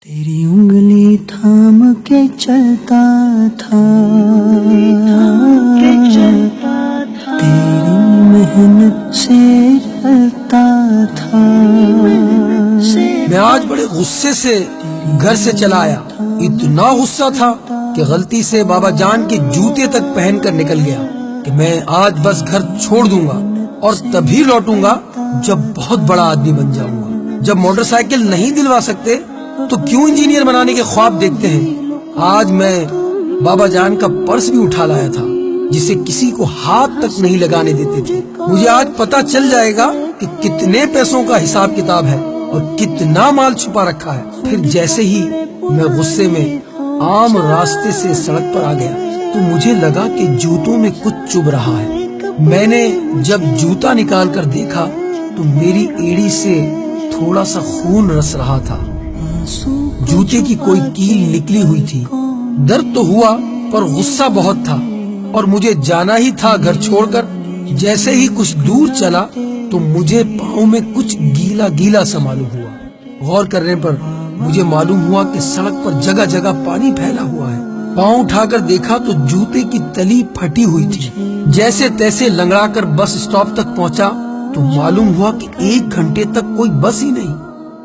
تیری انگلی تھام کے چلتا تھا، تیری محنت سے چلتا تھا۔ میں آج بڑے غصے سے گھر سے چلا آیا، اتنا غصہ تھا کہ غلطی سے بابا جان کے جوتے تک پہن کر نکل گیا کہ میں آج بس گھر چھوڑ دوں گا اور تبھی لوٹوں گا جب بہت بڑا آدمی بن جاؤں گا۔ جب موٹر سائیکل نہیں دلوا سکتے تو کیوں انجینئر بنانے کے خواب دیکھتے ہیں۔ آج میں بابا جان کا پرس بھی اٹھا لایا تھا جسے کسی کو ہاتھ تک نہیں لگانے دیتے تھے۔ مجھے آج پتا چل جائے گا کہ کتنے پیسوں کا حساب کتاب ہے اور کتنا مال چھپا رکھا ہے۔ پھر جیسے ہی میں غصے میں عام راستے سے سڑک پر آ گیا تو مجھے لگا کہ جوتوں میں کچھ چبھ رہا ہے۔ میں نے جب جوتا نکال کر دیکھا تو میری ایڑی سے تھوڑا سا خون رس رہا تھا۔ جوتے کی کوئی کیل نکلی ہوئی تھی۔ درد تو ہوا پر غصہ بہت تھا اور مجھے جانا ہی تھا گھر چھوڑ کر۔ جیسے ہی کچھ دور چلا تو مجھے پاؤں میں کچھ گیلا گیلا سا معلوم ہوا۔ غور کرنے پر مجھے معلوم ہوا کہ سڑک پر جگہ جگہ پانی پھیلا ہوا ہے۔ پاؤں اٹھا کر دیکھا تو جوتے کی تلی پھٹی ہوئی تھی۔ جیسے تیسے لنگڑا کر بس اسٹاپ تک پہنچا تو معلوم ہوا کہ 1 گھنٹے تک کوئی بس ہی نہیں۔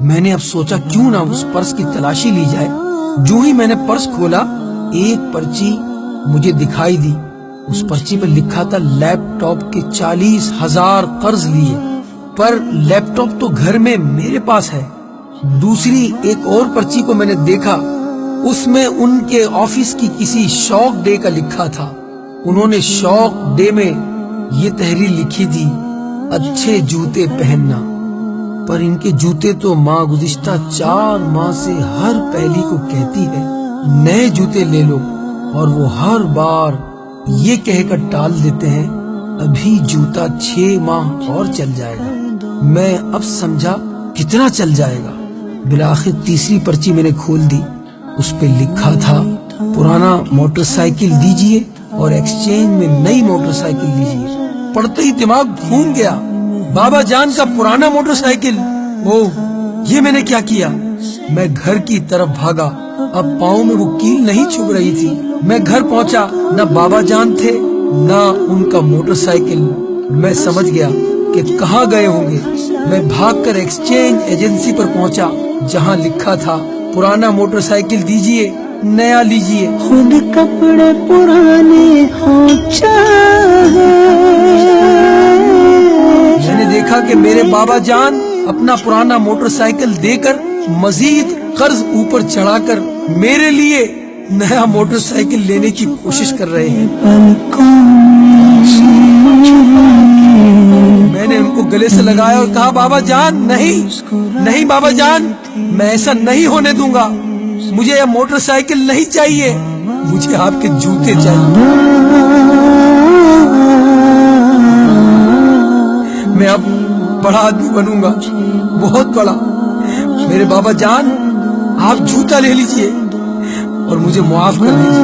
میں نے اب سوچا کیوں نہ اس پرس کی تلاشی لی جائے۔ جو ہی میں نے پرس کھولا ایک پرچی مجھے دکھائی دی۔ اس پرچی پر لکھا تھا لیپ ٹاپ کے 40,000 قرض لیے، پر لیپ ٹاپ تو گھر میں میرے پاس ہے۔ دوسری ایک اور پرچی کو میں نے دیکھا، اس میں ان کے آفس کی کسی شوق ڈے کا لکھا تھا۔ انہوں نے شوق ڈے میں یہ تحریر لکھی تھی، اچھے جوتے پہننا۔ پر ان کے جوتے تو ماں گزشتہ 4 ماہ سے ہر پہلی کو کہتی ہے نئے جوتے لے لو، اور وہ ہر بار یہ کہہ کر ٹال دیتے ہیں ابھی جوتا 6 ماہ اور چل جائے گا۔ میں اب سمجھا کتنا چل جائے گا۔ بالآخر تیسری پرچی میں نے کھول دی، اس پہ لکھا تھا پرانا موٹر سائیکل دیجئے اور ایکسچینج میں نئی موٹر سائیکل لیجئے۔ پڑھتے ہی دماغ گھوم گیا۔ بابا جان کا پرانا موٹر سائیکل، یہ میں نے کیا کیا؟ میں گھر کی طرف بھاگا۔ اب پاؤں میں وہ کیل نہیں چھپ رہی تھی۔ میں گھر پہنچا، نہ بابا جان تھے نہ ان کا موٹر سائیکل۔ میں سمجھ گیا کہ کہاں گئے ہوں گے۔ میں بھاگ کر ایکسچینج ایجنسی پر پہنچا جہاں لکھا تھا پرانا موٹر سائیکل دیجئے نیا لیجئے۔ خود کپڑے پرانے ہو چاہے، میں نے دیکھا کہ میرے بابا جان اپنا پرانا موٹر سائیکل دے کر مزید قرض اوپر چڑھا کر میرے لیے نیا موٹر سائیکل لینے کی کوشش کر رہے ہیں۔ میں نے ان کو گلے سے لگایا اور کہا بابا جان نہیں بابا جان، میں ایسا نہیں ہونے دوں گا۔ مجھے یہ موٹر سائیکل نہیں چاہیے، مجھے آپ کے جوتے چاہیے۔ میں اب بڑا آدمی بنوں گا، بہت بڑا۔ میرے بابا جان آپ جوتا لے لیجئے اور مجھے معاف کر دیجئے۔